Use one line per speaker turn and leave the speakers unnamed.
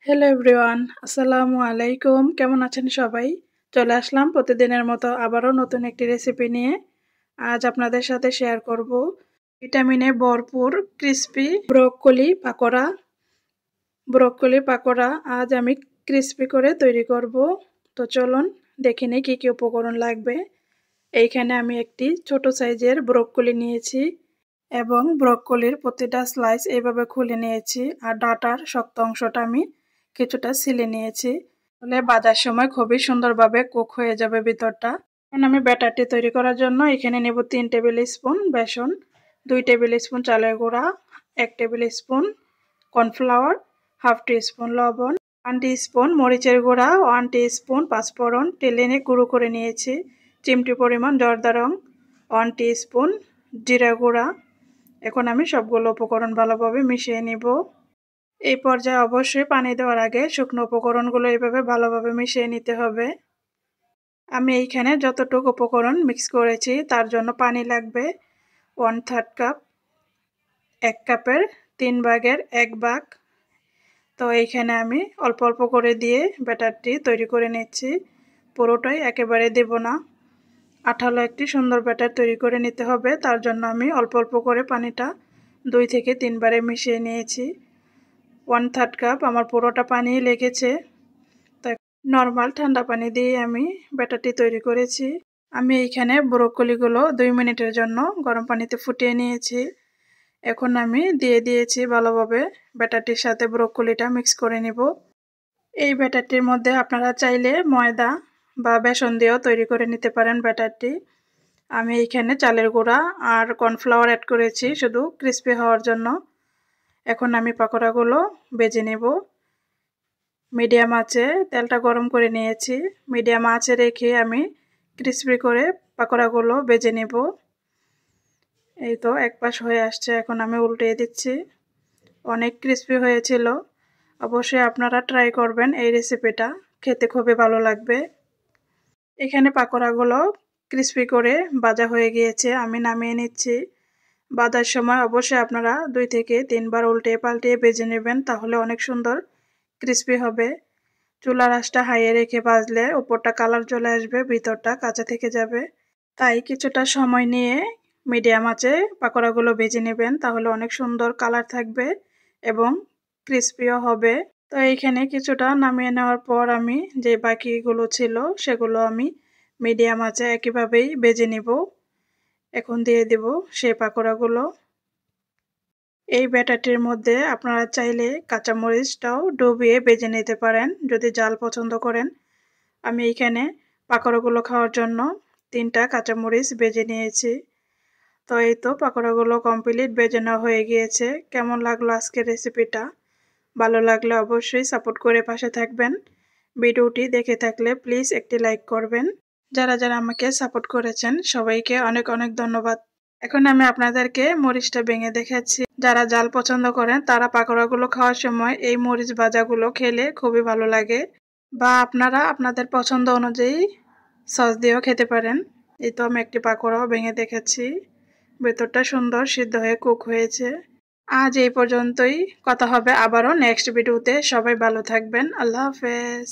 Hello everyone, আসসালামু আলাইকুম। কেমন আছেন সবাই? চলে আসলাম প্রতিদিনের মতো আবারও নতুন একটি রেসিপি নিয়ে। আজ আপনাদের সাথে শেয়ার করব ভিটামিনে ভরপুর ক্রিস্পি ব্রোকলি পাকোড়া আজ আমি ক্রিস্পি করে তৈরি করব। তো চলুন দেখে নিই কী কী উপকরণ লাগবে। এইখানে আমি একটি ছোট সাইজের ব্রোকলি নিয়েছি এবং ব্রোকলির প্রতিটা স্লাইস এইভাবে খুলে নিয়েছি, আর ডাঁটার শক্ত অংশটা আমি কিছুটা ছিলে নিয়েছি। তাহলে ভাজার সময় খুবই সুন্দরভাবে কুক হয়ে যাবে ভিতরটা। এখন আমি ব্যাটারটি তৈরি করার জন্য এখানে নেব 3 টেবিল স্পুন বেসন, 2 টেবিল স্পুন চালের গুঁড়া, 1 টেবিল স্পুন কর্নফ্লাওয়ার, হাফ টি স্পুন লবণ, 1 টি স্পুন মরিচের গুঁড়া, 1 টি স্পুন পাঁচফোড়ন তেলে নিয়ে গুঁড়ো করে নিয়েছি, চিমটি পরিমাণ জর্দা রং, 1 টি স্পুন জিরা গুঁড়া। এখন আমি সবগুলো উপকরণ ভালোভাবে মিশিয়ে নিব। এই পর্যায়ে অবশ্যই পানি দেওয়ার আগে শুকনো উপকরণগুলো এইভাবে ভালোভাবে মিশিয়ে নিতে হবে। আমি এইখানে যতটুকু উপকরণ মিক্স করেছি তার জন্য পানি লাগবে 1/3 কাপ, 1 কাপের 3 ভাগের 1 ভাগ। তো এইখানে আমি অল্প অল্প করে দিয়ে ব্যাটারটি তৈরি করে নিচ্ছি, পুরোটাই একেবারে দেব না। আঠালো একটি সুন্দর ব্যাটার তৈরি করে নিতে হবে, তার জন্য আমি অল্প অল্প করে পানিটা 2 থেকে 3 বারে মিশিয়ে নিয়েছি। 1/3 কাপ আমার পুরোটা পানি লেগেছে। তাই নর্মাল ঠান্ডা পানি দিয়ে আমি ব্যাটারটি তৈরি করেছি। আমি এইখানে ব্রোকলিগুলো 2 মিনিটের জন্য গরম পানিতে ফুটিয়ে নিয়েছি। এখন আমি দিয়ে দিয়েছি ভালোভাবে, ব্যাটারটির সাথে ব্রোকলিটা মিক্স করে নিব। এই ব্যাটারটির মধ্যে আপনারা চাইলে ময়দা বা বেসন দিয়েও তৈরি করে নিতে পারেন ব্যাটারটি। আমি এইখানে চালের গুঁড়া আর কর্নফ্লাওয়ার অ্যাড করেছি শুধু ক্রিস্পি হওয়ার জন্য। এখন আমি পাকোড়াগুলো ভেজে নেব। মিডিয়াম আঁচে তেলটা গরম করে নিয়েছি, মিডিয়াম আঁচে রেখে আমি ক্রিস্পি করে পাকোড়াগুলো ভেজে নেব। এই তো এক পাশ হয়ে আসছে, এখন আমি উল্টিয়ে দিচ্ছি। অনেক ক্রিস্পি হয়েছিল। অবশ্যই আপনারা ট্রাই করবেন এই রেসিপিটা, খেতে খুবই ভালো লাগবে। এখানে পাকোড়াগুলো ক্রিস্পি করে ভাজা হয়ে গিয়েছে, আমি নামিয়ে নিচ্ছি। ভাজার সময় অবশ্যই আপনারা 2 থেকে 3 বার উল্টে পাল্টে ভেজে নেবেন, তাহলে অনেক সুন্দর ক্রিস্পি হবে। চুলার আঁচটা হাইয়ে রেখে ভাজলে উপরটা কালার চলে আসবে, ভিতরটা কাঁচা থেকে যাবে। তাই কিছুটা সময় নিয়ে মিডিয়াম আঁচে পাকোড়াগুলো ভেজে নেবেন, তাহলে অনেক সুন্দর কালার থাকবে এবং ক্রিস্পিও হবে। তো এইখানে কিছুটা নামিয়ে নেওয়ার পর আমি যে বাকিগুলো ছিল সেগুলো আমি মিডিয়াম আঁচে একইভাবেই ভেজে নিব। এখন দিয়ে দেব সেই পাকোড়াগুলো। এই ব্যাটারটির মধ্যে আপনারা চাইলে কাঁচামরিচটাও ডুবিয়ে ভেজে নিতে পারেন যদি ঝাল পছন্দ করেন। আমি এইখানে পাকোড়াগুলো খাওয়ার জন্য 3টা কাঁচামরিচ ভেজে নিয়েছি। তো এই তো পাকোড়াগুলো কমপ্লিট ভেজে নেওয়া হয়ে গিয়েছে। কেমন লাগলো আজকের রেসিপিটা? ভালো লাগলে অবশ্যই সাপোর্ট করে পাশে থাকবেন। ভিডিওটি দেখে থাকলে প্লিজ একটি লাইক করবেন। যারা যারা আমাকে সাপোর্ট করেছেন সবাইকে অনেক অনেক ধন্যবাদ। এখন আমি আপনাদেরকে মরিচটা ভেঙে দেখাচ্ছি। যারা ঝাল পছন্দ করেন তারা পাকোড়াগুলো খাওয়ার সময় এই মরিচ ভাজাগুলো খেলে খুবই ভালো লাগে, বা আপনারা আপনাদের পছন্দ অনুযায়ী সস দিয়েও খেতে পারেন। এই তো আমি একটি পাকোড়াও ভেঙে দেখাচ্ছি, ভেতরটা সুন্দর সিদ্ধ হয়ে কুক হয়েছে। আজ এই পর্যন্তই, কথা হবে আবারও নেক্সট ভিডিওতে। সবাই ভালো থাকবেন, আল্লাহ হাফেজ।